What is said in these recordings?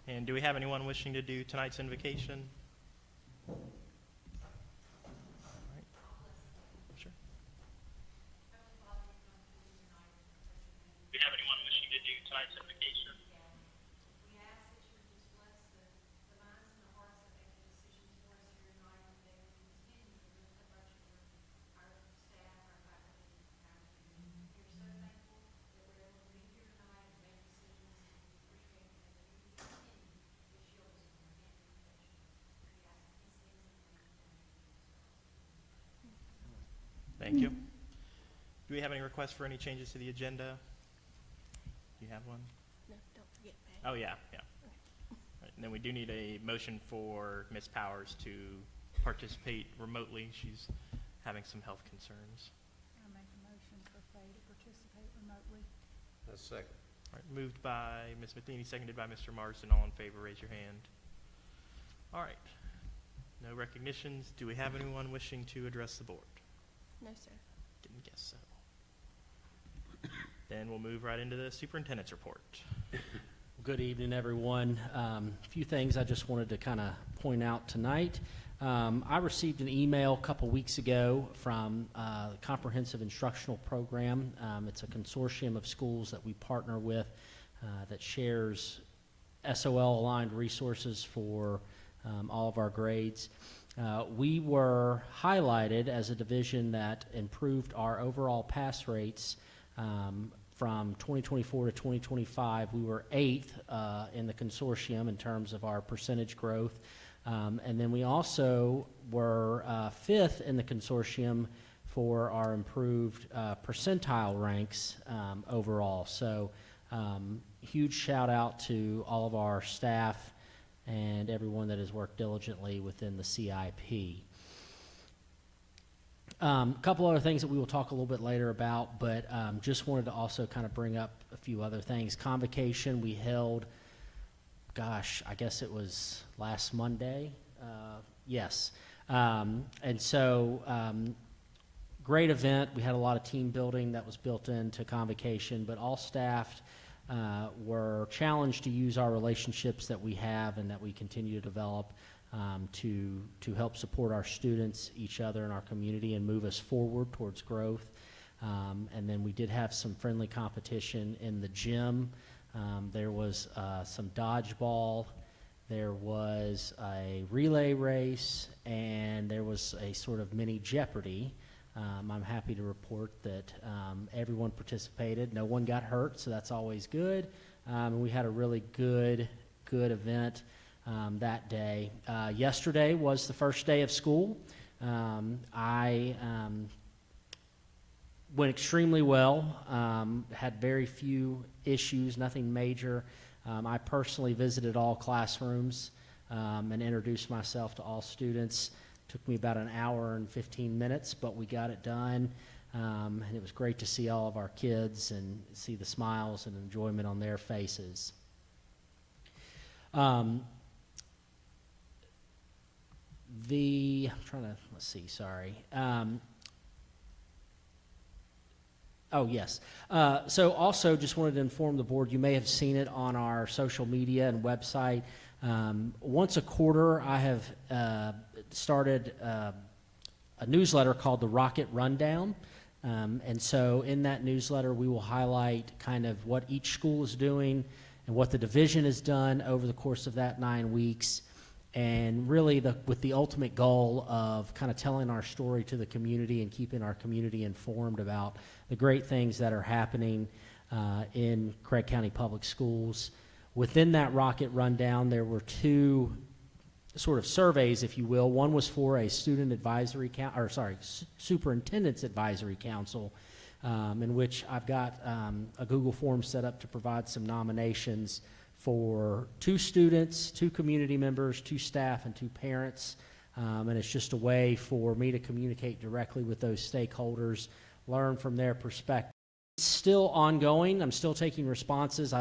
And do we have anyone wishing to do tonight's invocation? All right. Sure. Do we have anyone wishing to do tonight's invocation? We ask that you would just bless the minds and the hearts that make the decisions for us here tonight, and that they would continue to lift up our children, our staff, our faculty, our community. We are so thankful that we're able to be here tonight and make decisions, and we appreciate that you continue to shield us from the hand of temptation. We ask these things in the name of Jesus. Thank you. Do we have any requests for any changes to the agenda? Do you have one? No, don't forget that. Oh, yeah, yeah. Right, and then we do need a motion for Ms. Powers to participate remotely. She's having some health concerns. I make a motion for Faye to participate remotely. A second. All right, moved by Ms. Matheny, seconded by Mr. Marsden. All in favor, raise your hand. All right. No recognitions. Do we have anyone wishing to address the board? No, sir. Didn't guess so. Then we'll move right into the superintendent's report. Good evening, everyone. A few things I just wanted to kind of point out tonight. I received an email a couple weeks ago from the Comprehensive Instructional Program. It's a consortium of schools that we partner with that shares SOL-aligned resources for all of our grades. We were highlighted as a division that improved our overall pass rates from 2024 to 2025. We were 8th in the consortium in terms of our percentage growth. And then we also were 5th in the consortium for our improved percentile ranks overall. So huge shout out to all of our staff and everyone that has worked diligently within the CIP. A couple other things that we will talk a little bit later about, but just wanted to also kind of bring up a few other things. Convocation we held, gosh, I guess it was last Monday. Yes. And so great event. We had a lot of team building that was built into Convocation, but all staff were challenged to use our relationships that we have and that we continue to develop to help support our students, each other, and our community, and move us forward towards growth. And then we did have some friendly competition in the gym. There was some dodgeball, there was a relay race, and there was a sort of mini Jeopardy. I'm happy to report that everyone participated. No one got hurt, so that's always good. And we had a really good event that day. Yesterday was the first day of school. I went extremely well, had very few issues, nothing major. I personally visited all classrooms and introduced myself to all students. Took me about an hour and 15 minutes, but we got it done. And it was great to see all of our kids and see the smiles and enjoyment on their faces. I'm trying to, let's see, sorry. Oh, yes. So also just wanted to inform the board, you may have seen it on our social media and website. Once a quarter, I have started a newsletter called the Rocket Rundown. And so in that newsletter, we will highlight kind of what each school is doing and what the division has done over the course of that 9 weeks. And really with the ultimate goal of kind of telling our story to the community and keeping our community informed about the great things that are happening in Craig County Public Schools. Within that Rocket Rundown, there were two sort of surveys, if you will. One was for a superintendent's advisory council, in which I've got a Google form set up to provide some nominations for 2 students, 2 community members, 2 staff, and 2 parents. And it's just a way for me to communicate directly with those stakeholders, learn from their perspective. It's still ongoing. I'm still taking responses.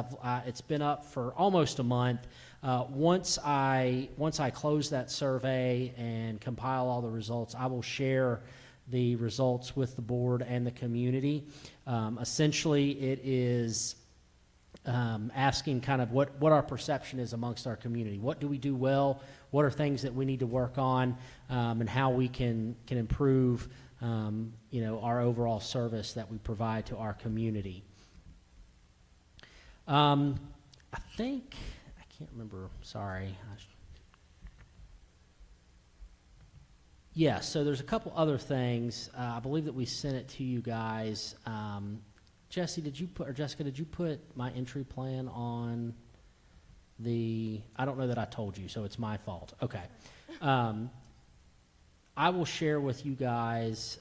It's been up for almost a month. Once I close that survey and compile all the results, I will share the results with the board and the community. Essentially, it is asking kind of what our perception is amongst our community. What do we do well? What are things that we need to work on, and how we can improve, our overall service that we provide to our community. I can't remember. Sorry. Yeah, so there's a couple other things. I believe that we sent it to you guys. Jessica, did you put my entry plan on I don't know that I told you, so it's my fault. Okay. I will share with you guys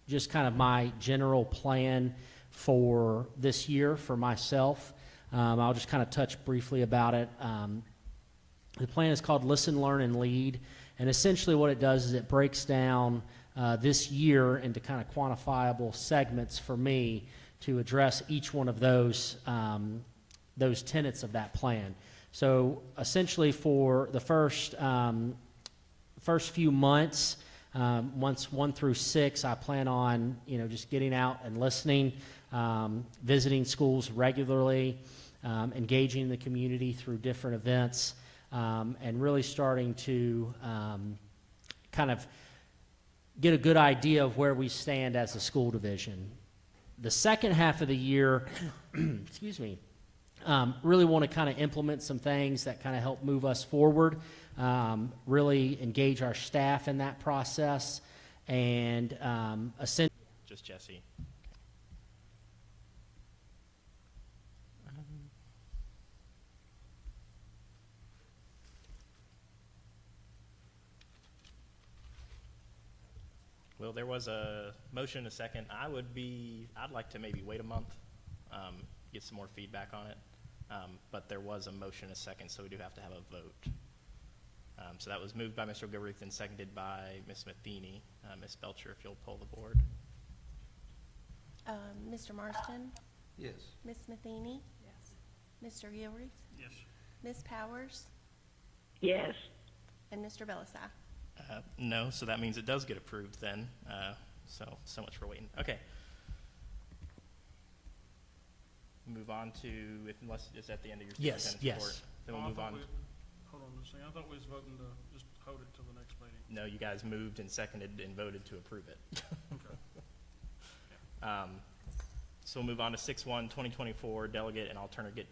just kind of my general plan for this year for myself. I'll just kind of touch briefly about it. The plan is called Listen, Learn, and Lead. And essentially what it does is it breaks down this year into kind of quantifiable segments for me to address each one of those tenets of that plan. So essentially for the first few months, months 1 through 6, I plan on just getting out and listening, visiting schools regularly, engaging in the community through different events, and really starting to kind of get a good idea of where we stand as a school division. The second half of the year, excuse me, really want to kind of implement some things that kind of help move us forward, really engage our staff in that process, and essentially. Just Jesse. Well, there was a motion and a second. I'd like to maybe wait a month, get some more feedback on it. But there was a motion and a second, so we do have to have a vote. So that was moved by Mr. Gilruth and seconded by Ms. Matheny. Ms. Belcher, if you'll pull the board. Mr. Marston, Yes. Ms. Matheny, Yes. Mr. Gilreath, Yes. Ms. Powers, Yes. and Mr. Belisai. No, so that means it does get approved then. So much for waiting. Okay. Move on to, unless it's at the end of your Yes, superintendent's yes. report. Then we'll move on. Hold on just a second. I thought we was voting to just hold it till the next meeting. No, you guys moved and seconded and voted to approve it. So we'll move on to 6-1, 2024 delegate and alternate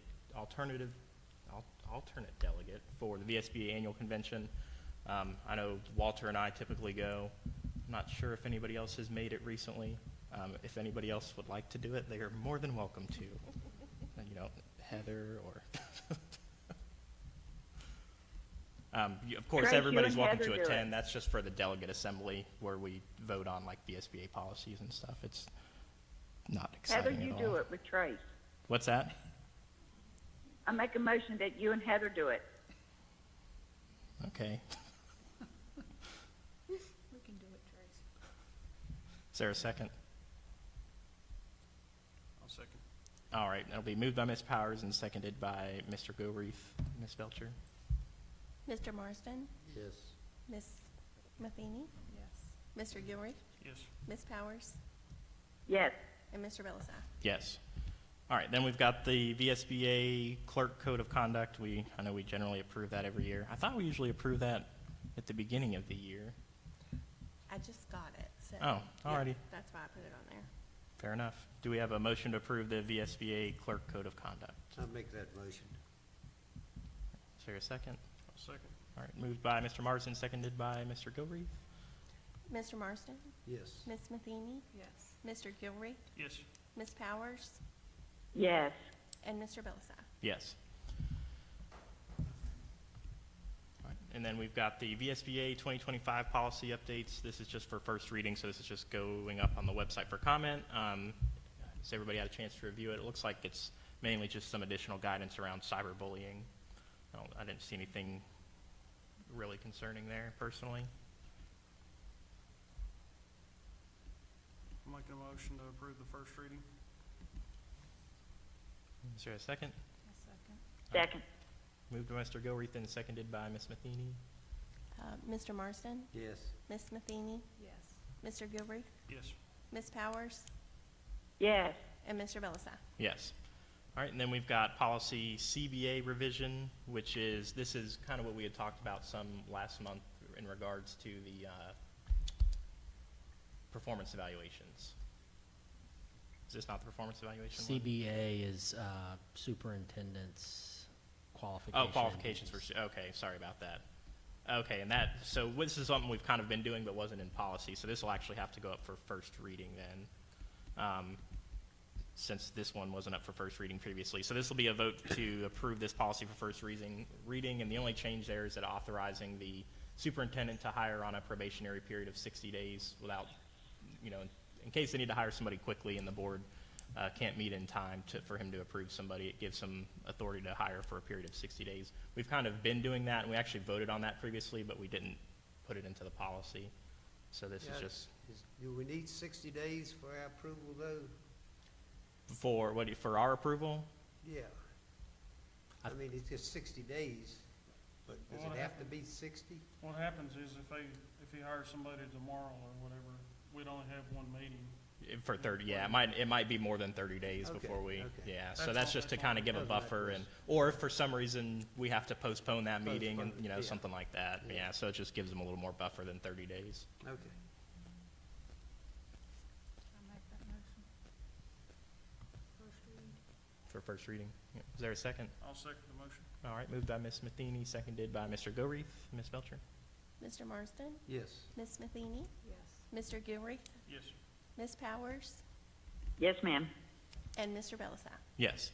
delegate for the VSBA annual convention. I know Walter and I typically go. I'm not sure if anybody else has made it recently. If anybody else would like to do it, they are more than welcome to. Heather or of course, Trace, you everybody's and welcome Heather to do attend. it. That's just for the delegate assembly where we vote on like VSBA policies and stuff. It's not Heather, exciting you at do all. it with Trace. What's that? I make a motion that you and Heather do it. Okay. We can do it, Trace. Is there a second? I'll second. All right, that'll be moved by Ms. Powers and seconded by Mr. Gilreath. Ms. Belcher? Mr. Marston, Yes. Ms. Matheny, Yes. Mr. Gilreath, Yes. Ms. Powers, Yes. and Mr. Belisai. Yes. All right, then we've got the VSBA Clerk Code of Conduct. I know we generally approve that every year. I thought we usually approve that at the beginning of the year. I just got it, so. Oh, alrighty. yeah, that's why I put it on there. Fair enough. Do we have a motion to approve the VSBA Clerk Code of Conduct? I'll make that motion. Is there a second? I'll second. All right, moved by Mr. Marsden, seconded by Mr. Gilreath. Mr. Marston, Yes. Ms. Matheny, Yes. Mr. Gilreath, Yes. Ms. Powers, Yes. and Mr. Belisai. Yes. All right, and then we've got the VSBA 2025 policy updates. This is just for first reading, so this is just going up on the website for comment. Has everybody had a chance to review it? It looks like it's mainly just some additional guidance around cyberbullying. I didn't see anything really concerning there personally. I'm making a motion to approve the first reading. Is there a second? A second. Second. Moved by Mr. Gilreath and seconded by Ms. Matheny. Mr. Marston, Yes. Ms. Matheny, Yes. Mr. Gilreath, Yes. Ms. Powers, Yes. and Mr. Belisai. Yes. All right, and then we've got policy CBA revision, which is, this is kind of what we had talked about some last month in regards to the performance evaluations. Is this not the performance evaluation one? CBA is superintendent's qualification. Oh, qualifications for, okay, sorry about that. Okay, and that, so this is something we've kind of been doing but wasn't in policy, so this will actually have to go up for first reading then, since this one wasn't up for first reading previously. So this will be a vote to approve this policy for first reading, and the only change there is that authorizing the superintendent to hire on a probationary period of 60 days without, you know, in case they need to hire somebody quickly and the board can't meet in time for him to approve somebody, it gives him authority to hire for a period of 60 days. We've kind of been doing that, and we actually voted on that previously, but we didn't put it into the policy. So this is Yeah, just Do we need 60 days for our approval, though? for, for our approval? Yeah. I mean, it's just 60 days, but does Well, it have to be 60? What happens is if he hires somebody tomorrow or whatever, we'd only have one meeting. For 30, yeah, it might be more than 30 days Okay, before we, okay. yeah, so That's that's all- just to that's kind of all. give a That was my buffer, and, question. or if for some reason we have to postpone that meeting and, Postpone it, you know, yeah. something like that, Yeah. yeah, so it just gives them a little more buffer than 30 days Okay. I make that motion. First read. for first reading. Yeah. Is there a second? I'll second the motion. All right, moved by Ms. Matheny, seconded by Mr. Goreeth. Ms. Belcher? Mr. Marsden? Yes. Ms. Matheny? Yes. Mr. Gilreath? Yes. Ms. Powers? Yes, ma'am. And Mr. Belisap? Yes.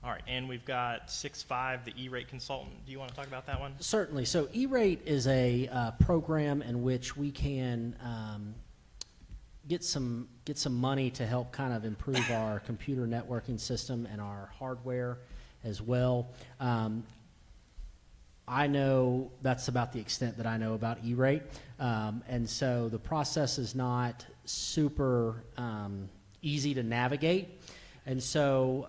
All right, and we've got 6.5, the E-rate consultant. Do you want to talk about that one? Certainly. So E-rate is a program in which we can get some money to help kind of improve our computer networking system and our hardware as well. I know that's about the extent that I know about E-rate, and so the process is not super easy to navigate, and so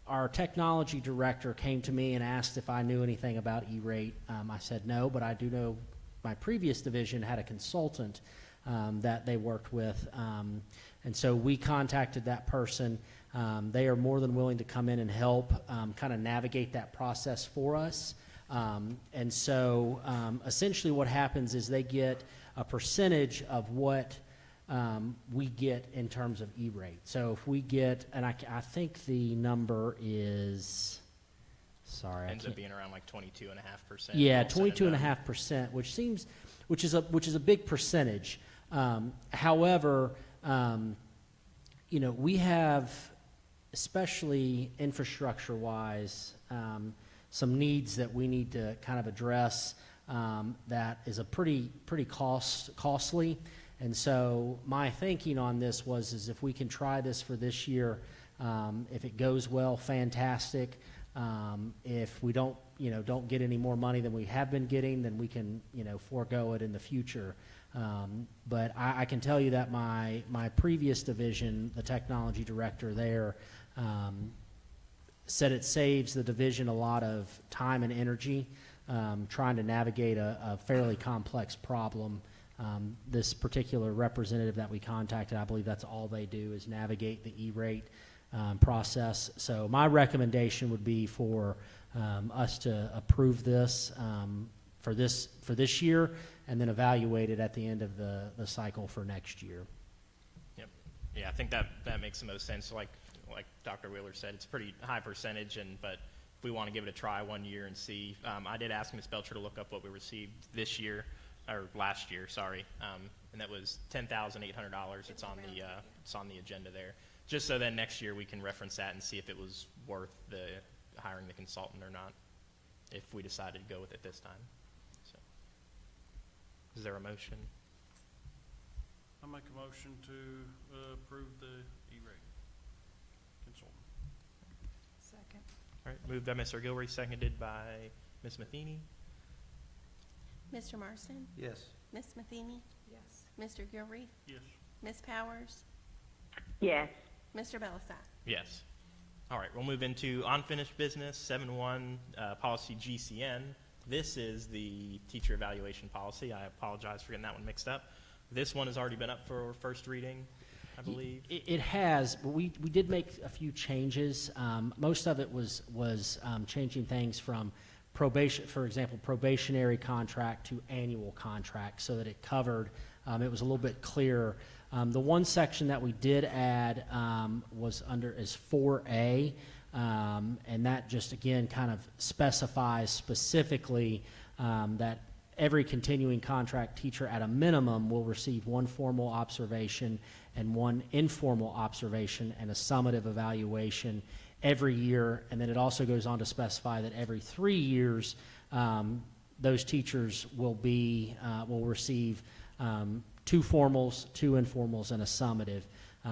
our technology director came to me and asked if I knew anything about E-rate. I said no, but I do know my previous division had a consultant that they worked with, and so we contacted that person. They are more than willing to come in and help kind of navigate that process for us. And so essentially what happens is they get a percentage of what we get in terms of E-rate. So if we get, and I think the number is, sorry, I Ends up can't. being around like 22.5%. Yeah, all said and done. 22.5%, which is a big percentage. However, you know, we have, especially infrastructure-wise, some needs that we need to kind of address. That is a pretty costly. And so my thinking on this is if we can try this for this year, if it goes well, fantastic. If we don't get any more money than we have been getting, then we can, forego it in the future. But I can tell you that my previous division, the technology director there, said it saves the division a lot of time and energy trying to navigate a fairly complex problem. This particular representative that we contacted, I believe that's all they do is navigate the E-rate process. So my recommendation would be for us to approve this for this year, and then evaluate it at the end of the cycle for next year. Yep. Yeah, I think that makes the most sense. Like Dr. Wheeler said, it's a pretty high percentage, but if we want to give it a try 1 year and see, I did ask Ms. Belcher to look up what we received this year, or last year, sorry, and that was $10,800. It's on the agenda there, just so then next year we can reference that and see if it was worth hiring the consultant or not, if we decided to go with it this time. So, is there a motion? I make a motion to approve the E-rate consultant. Second. All right, moved by Mr. Gilreath, seconded by Ms. Matheny. Mr. Marsden? Yes. Ms. Matheny? Yes. Mr. Gilreath? Yes. Ms. Powers? Yes. Mr. Belisap? Yes. All right, we'll move into unfinished business, 7.1, policy GCN. This is the teacher evaluation policy. I apologize for getting that one mixed up. This one has already been up for first reading. I believe. It has, but we did make a few changes. Most of it was changing things from probation, for example, probationary contract to annual contract, so that it covered, it was a little bit clearer. The one section that we did add was is 4A, and that just, again, kind of specifies specifically that every continuing contract teacher at a minimum will receive one formal observation and one informal observation and a summative evaluation every year. And then it also goes on to specify that every 3 years, those teachers will receive 2 formals, 2 informals, and a summative.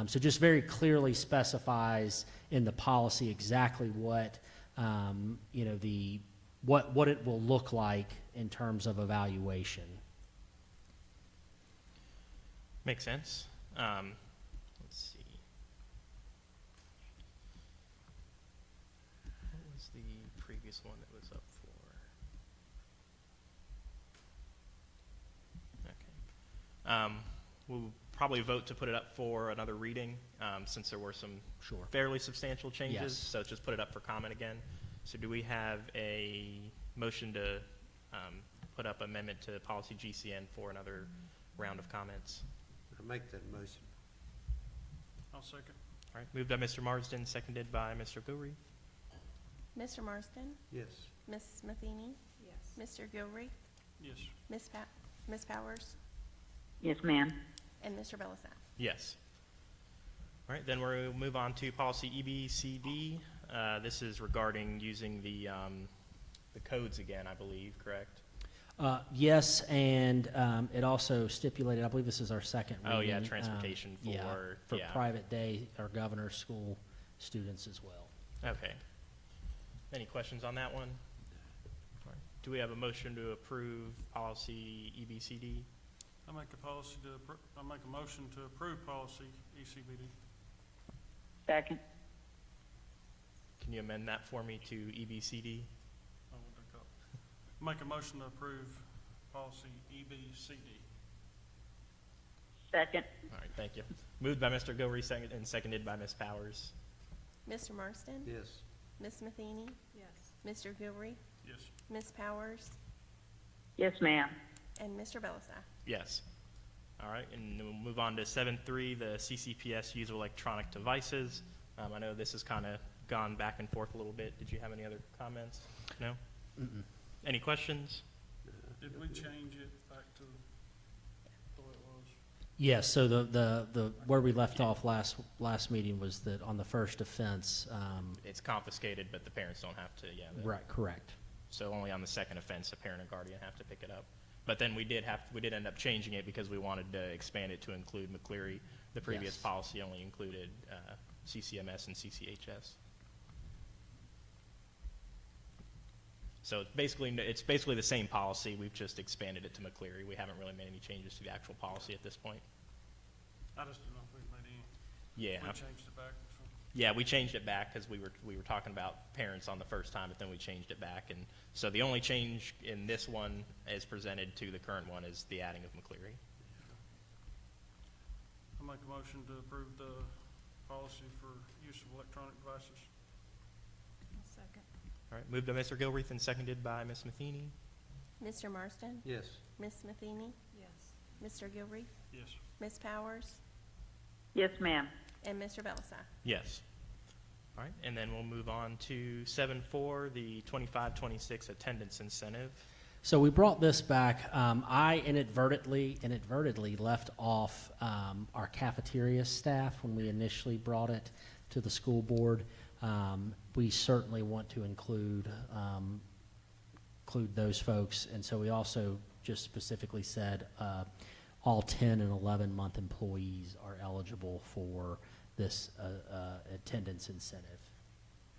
So just very clearly specifies in the policy exactly what, what it will look like in terms of evaluation. Makes sense. Let's see. What was the previous one that was up for? Okay. We'll probably vote to put it up for another reading, since there were some Sure. fairly substantial changes. Yes. So just put it up for comment again. So do we have a motion to put up amendment to policy GCN for another round of comments? I make that motion. I'll second. All right, moved by Mr. Marsden, seconded by Mr. Gilreath. Mr. Marsden? Yes. Ms. Matheny? Yes. Mr. Gilreath? Yes. Ms. Powers? Yes, ma'am. And Mr. Belisat? Yes. All right, then we'll move on to policy EBCD. This is regarding using the codes again, I believe, correct? Yes, and it also stipulated, I believe this is our second reading. Oh, yeah, transportation for yeah. private day or governor's school students as well. Okay. Any questions on that one? All right. Do we have a motion to approve policy EBCD? I make a motion to approve policy ECBD. Second. Can you amend that for me to EBCD? I will look up. Make a motion to approve policy EBCD. Second. All right, thank you. Moved by Mr. Gilreath and seconded by Ms. Powers. Mr. Marsden? Yes. Ms. Matheny? Yes. Mr. Gilreath? Yes. Ms. Powers? Yes, ma'am. And Mr. Belisat? Yes. All right, and then we'll move on to 7.3, the CCPS use of electronic devices. I know this has kind of gone back and forth a little bit. Did you have any other comments? No? Mm-mm. Any questions? Did we change it back to the way it was? Yes, so the where we left off last meeting was that on the first offense, It's confiscated, but the parents don't have to, yeah. right, correct. So only on the second offense, a parent or guardian have to pick it up. But then we did end up changing it because we wanted to expand it to include McCleary. The previous Yes. policy only included CCMS and CCHS. So it's basically the same policy. We've just expanded it to McCleary. We haven't really made any changes to the actual policy at this point. I just didn't know if we made any. Yeah. We changed it back. So. Yeah, we changed it back because we were talking about parents on the first time, but then we changed it back. And so the only change in this one as presented to the current one is the adding of McCleary. I make a motion to approve the policy for use of electronic devices. I'll second. All right, moved by Mr. Gilreath and seconded by Ms. Matheny. Mr. Marsden? Yes. Ms. Matheny? Yes. Mr. Gilreath? Yes. Ms. Powers? Yes, ma'am. And Mr. Belisat? Yes. All right, and then we'll move on to 7.4, the 25-26 attendance incentive. So we brought this back. I inadvertently left off our cafeteria staff when we initially brought it to the school board. We certainly want to include those folks, and so we also just specifically said all 10 and 11-month employees are eligible for this attendance incentive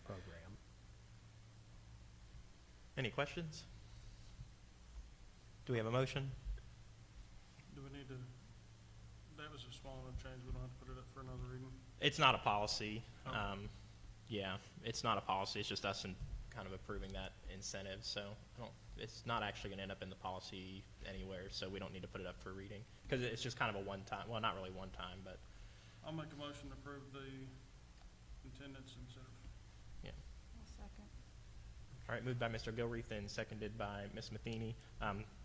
program. Any questions? Do we have a motion? Do we need to, that was a small enough change, we don't have to put it up for another reading? It's not a policy. Oh. Yeah, it's not a policy. It's just us kind of approving that incentive. So it's not actually going to end up in the policy anywhere. So we don't need to put it up for reading because it's just kind of a one-time. Well, not really one time, but I'll make a motion to approve the attendance instead of, I'll second. All right, moved by Mr. Gilreath and seconded by Ms. Matheny.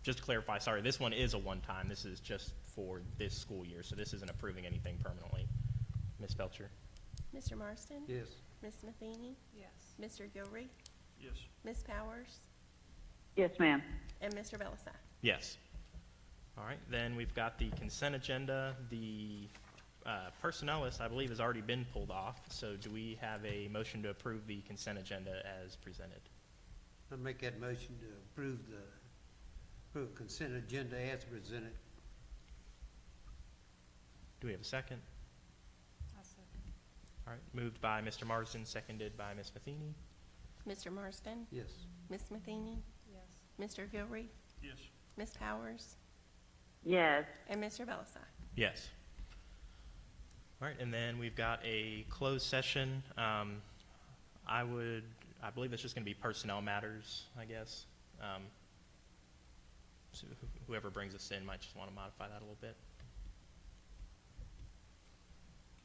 Just to clarify, sorry, this one is a one-time. This is just for this school year, so this isn't approving anything permanently. Ms. Belcher? Mr. Marston? Yes. Ms. Matheny? Yes. Mr. Gilreath? yes. Ms. Powers? Yes, ma'am. And Mr. Belisai? Yes. All right, then we've got the consent agenda. The personnel list, I believe, has already been pulled off. So do we have a motion to approve the consent agenda as presented? I'll make that motion to approve consent agenda as presented. Do we have a second? I'll second. All right, moved by Mr. Marsden, seconded by Ms. Matheny. Mr. Marston? Yes. Ms. Matheny? Yes. Mr. Gilreath? Yes. Ms. Powers? Yes. And Mr. Belisai? Yes. All right, and then we've got a closed session. I believe it's just going to be personnel matters, I guess. So whoever brings us in might just want to modify that a little bit.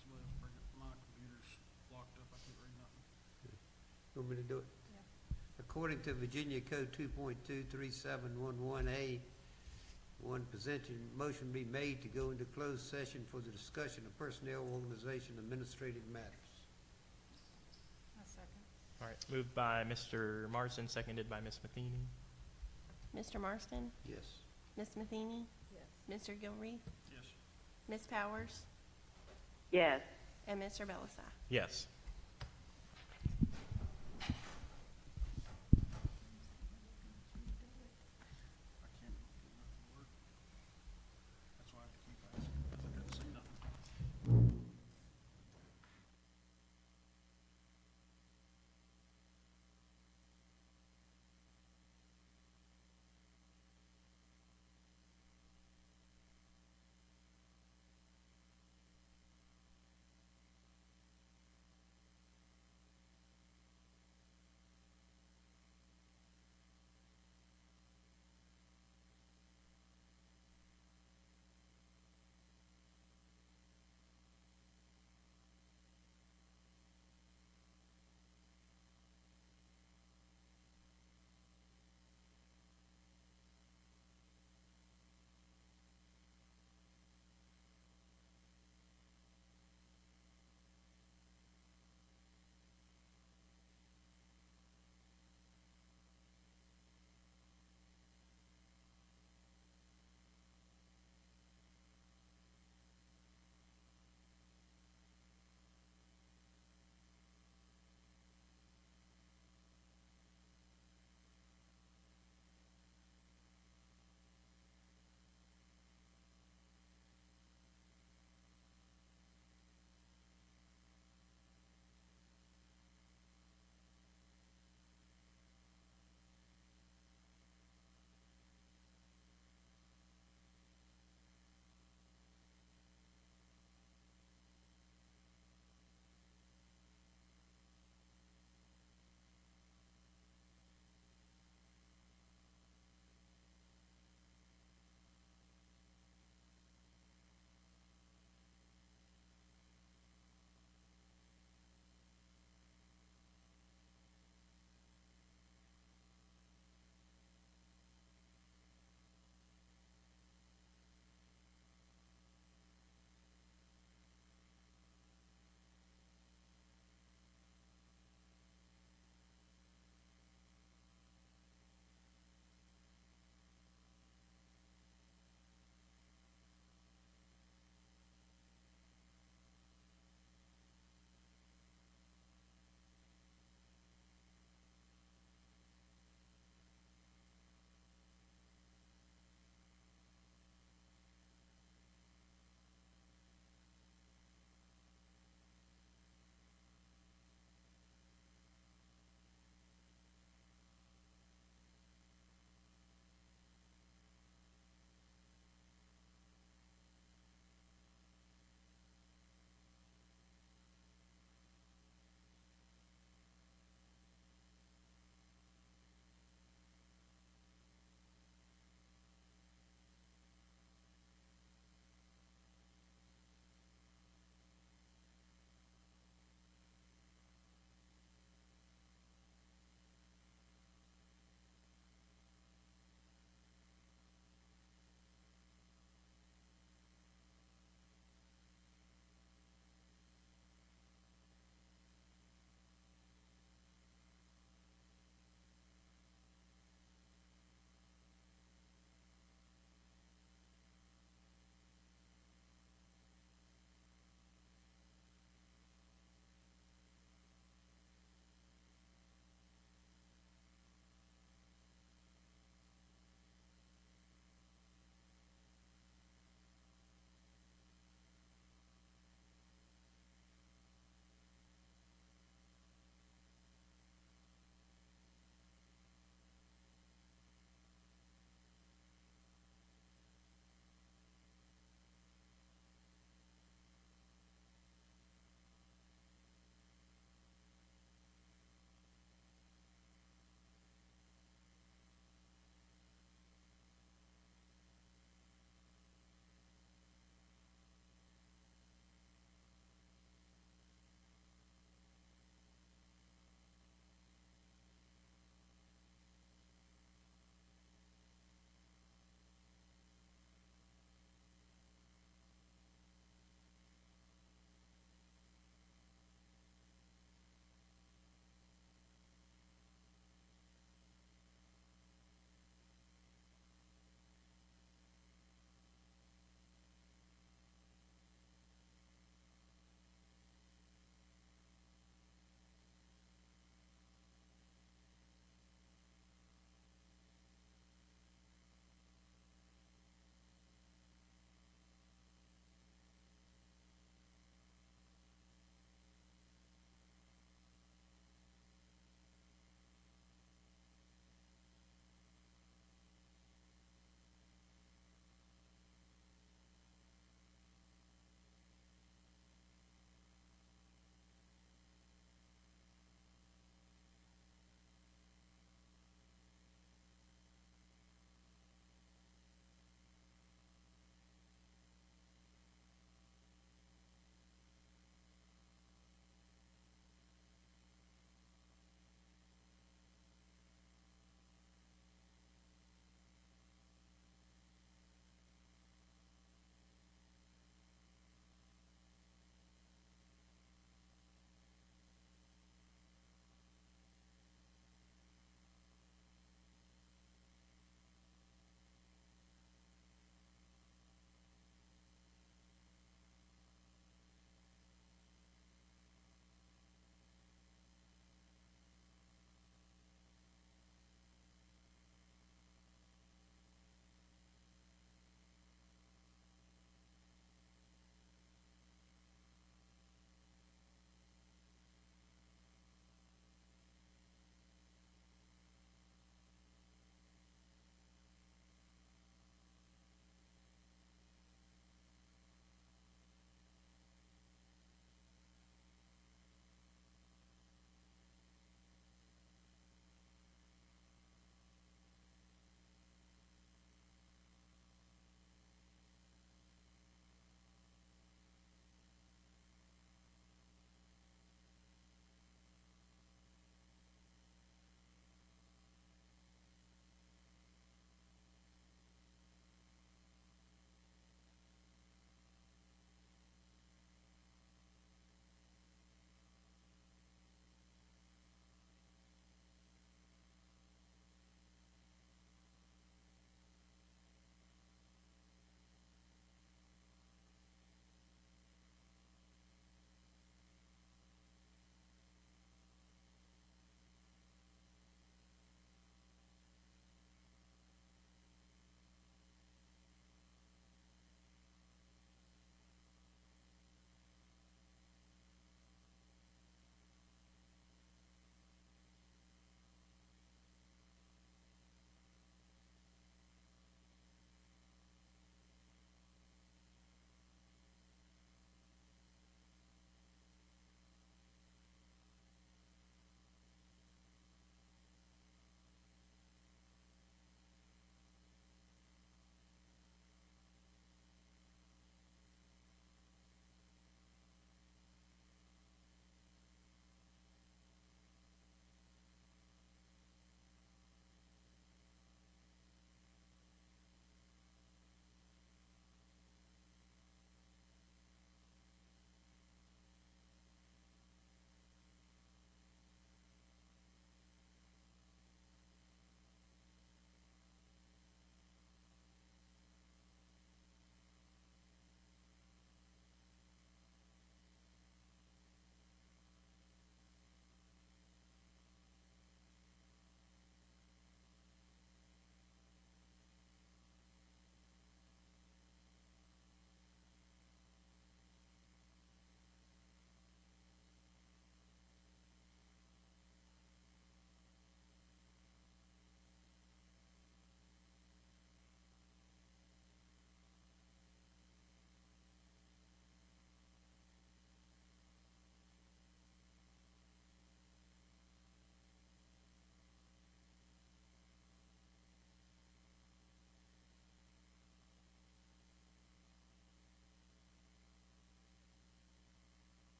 Somebody else bring it. My computer's locked up. I can't read nothing. Want me to do it? Yeah. According to Virginia Code 2.23711A, one motion be made to go into closed session for the discussion of personnel, organization, administrative matters. I'll second. All right, moved by Mr. Marsden, seconded by Ms. Matheny. Mr. Marston? Yes. Ms. Matheny? Yes. Mr. Gilreath? Yes. Ms. Powers? Yes. And Mr. Belisai? Yes.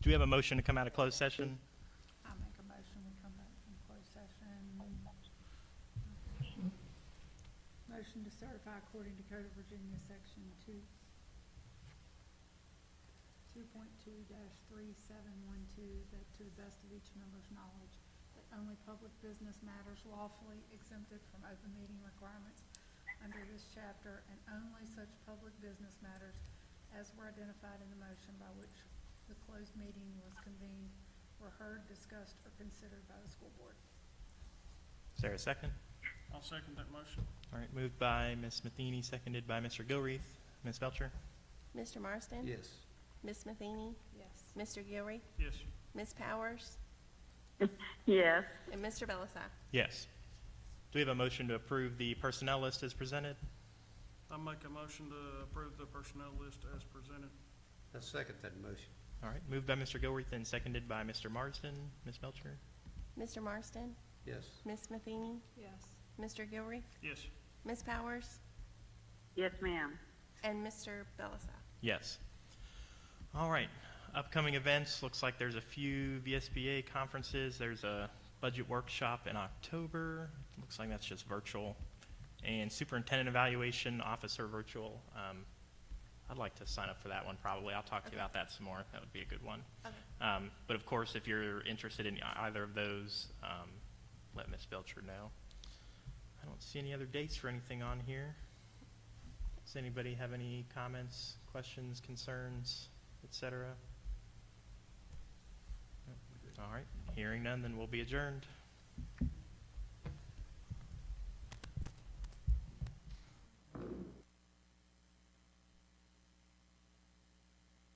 Do we have a motion to come out of closed session? I make a motion, we come back from closed session. Motion to certify according to Code of Virginia, Section 2.2-3712, that to the best of each member's knowledge, that only public business matters lawfully exempted from open meeting requirements under this chapter, and only such public business matters as were identified in the motion by which the closed meeting was convened were heard, discussed, or considered by the school board. Is there a second? I'll second that motion. All right, moved by Ms. Matheny, seconded by Mr. Gilreath. Ms. Belcher? Mr. Marston? Yes. Ms. Matheny? Yes. Mr. Gilreath? Yes. Ms. Powers? Yes. And Mr. Belisai? Yes. Do we have a motion to approve the personnel list as presented? I make a motion to approve the personnel list as presented. I second that motion. All right, moved by Mr. Gilreath and seconded by Mr. Marsden. Ms. Belcher? Mr. Marston? Yes. Ms. Matheny? Yes. Mr. Gilreath? Yes. Ms. Powers? Yes, ma'am. And Mr. Belisai? Yes. All right, upcoming events, looks like there's a few VSBA conferences. There's a budget workshop in October. Looks like that's just virtual. And superintendent evaluation, officer virtual. I'd like to sign up for that one probably. I'll talk to you about that some more. That would be a good one. Okay. But of course, if you're interested in either of those, let Ms. Belcher know. I don't see any other dates for anything on here. Does anybody have any comments, questions, concerns, et cetera? All right, hearing none, then we'll be adjourned.